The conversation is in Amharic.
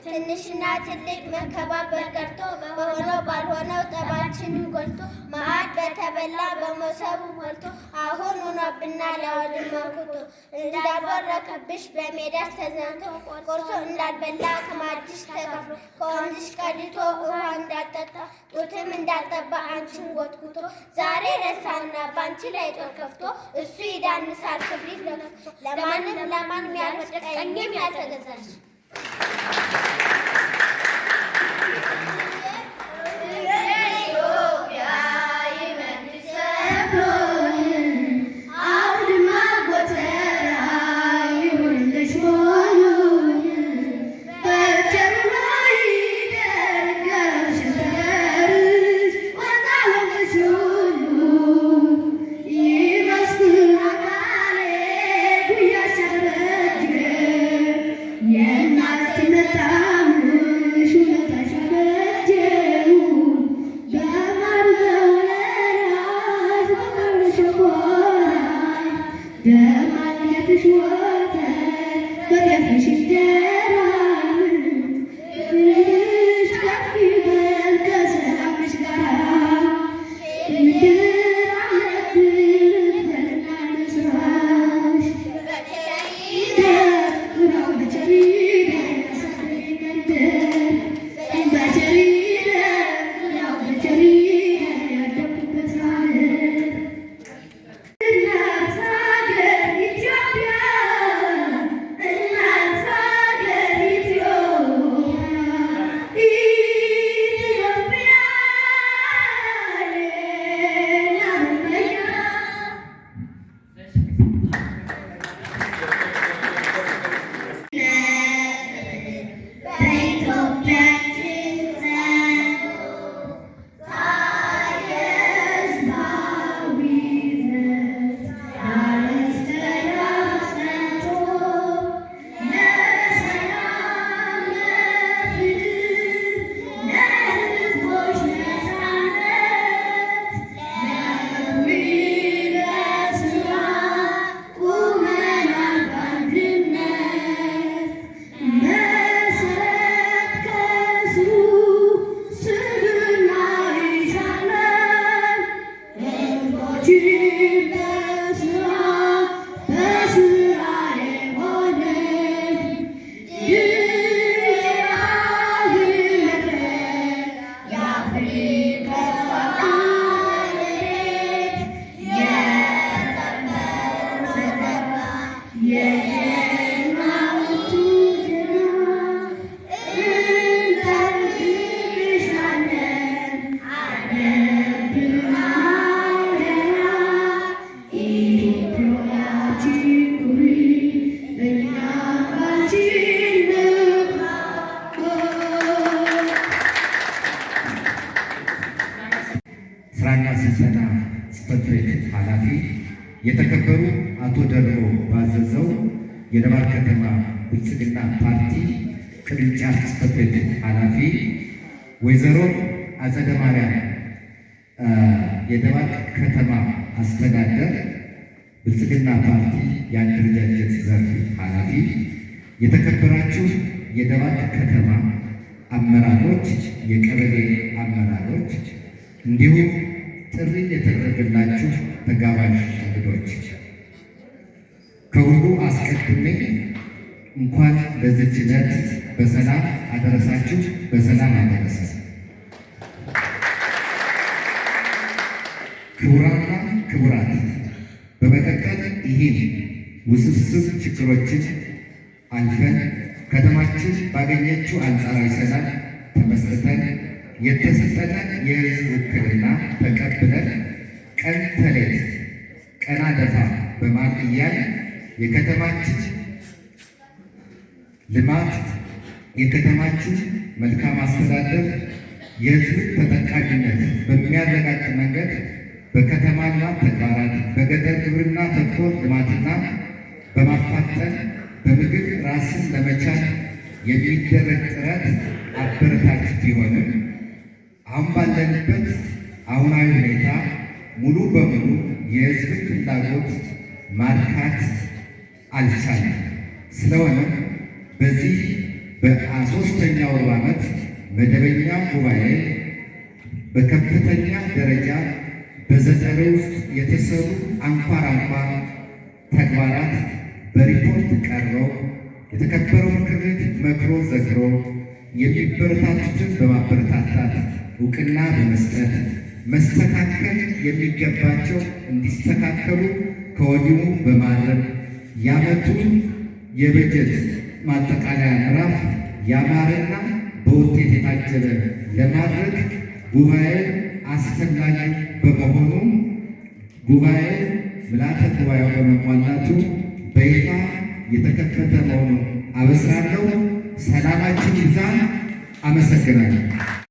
ትንሽና ትልቅ መከባበር ቀርቶ በሆነው ባልሆነው ጠባችንን ጎልቶ ማዕድ በተበላ በመሶቡ ሞልቶ አሁን ሆኖብናል አውድማ ኩቶ እንዳልቦረቀብሽ በሜዳሽ ተዝናንቶ ቆርሶ እንዳልበላ ከማዕድሽ ተከፍሎ ከወንዝሽ ቀድቶ ውሃ እንዳልጠጣ ጡትም እንዳልጠባ አንቺን ጎትጉቶ ዛሬ ረሳና ባንቺ ላይ ጦር ከፍቶ እሱ ይዳንሳል ክብሪት ለኩሶ ለማንም ያልተቀኘም ያልተገዛሽ ስልጠና ጽሕፈት ቤት ኃላፊ የተከበሩ አቶ ደርቦ ባዘዘው የደባርቅ ከተማ ብልጽግና ፓርቲ ቅርንጫፍ ጽሕፈት ቤት ኃላፊ ወይዘሮ አጸደ ማርያም የደባርቅ ከተማ አስተዳደር ብልጽግና ፓርቲ የአደረጃጀት ዘርፍ ኃላፊ የተከበራችሁ የደባርቅ ከተማ አመራሮች፣ የቀበሌ አመራሮች እንዲሁም ጥሪ የተደረገላችሁ ተጋባዥ እንግዶች ከሁሉ አስቀድሜ እንኳን ለዚህች ዕለት በሰላም አደረሳችሁ፣ በሰላም አደረሰን። ክቡራንና ክቡራት፣ በመቀጠል ይህን ውስብስብ ችግሮችን አልፈን ከተማችን ባገኘችው አንጻራዊ ሰላም ተመስርተን የተሰጠንን የሕዝብ ውክልና ተቀብለን ቀን ተሌት ቀና ደፋ በማለት እያልን የከተማችን ልማት፣ የከተማችን መልካም አስተዳደር የሕዝብን ተጠቃሚነት በሚያረጋግጥ መንገድ በከተማ ልማት ተግባራት፣ በገጠር ግብርና ተኮር ልማትና በማፋጠን በምግብ ራስን ለመቻል የሚደረግ ጥረት አበረታች ቢሆንም አሁን ባለንበት አሁናዊ ሁኔታ ሙሉ በሙሉ የሕዝብን ፍላጎት ማርካት አልቻለም። ስለሆነም በዚህ በ3ኛው ሩብ ዓመት መደበኛ ጉባኤ በከፍተኛ ደረጃ በዘጠኝ ውስጥ የተሰሩ አንኳር ተግባራት በሪፖርት ቀርበው የተከበረው ምክር ቤት መክሮ ዘክሮ የሚበረታቱትን በማበረታታት እውቅና በመስጠት መስተካከል የሚገባቸው እንዲስተካከሉ ከወዲሁ በማድረግ የዓመቱን የበጀት ማጠቃለያ ምዕራፍ ያማረና በውጤት የታጀበ ለማድረግ ጉባኤ አስፈላጊ በመሆኑ ጉባኤ ምልዓተ ጉባኤው በመሟላቱ በይፋ የተከፈተ መሆኑን አበስራለሁ። ሰላማችን ይብዛ። አመሰግናለሁ።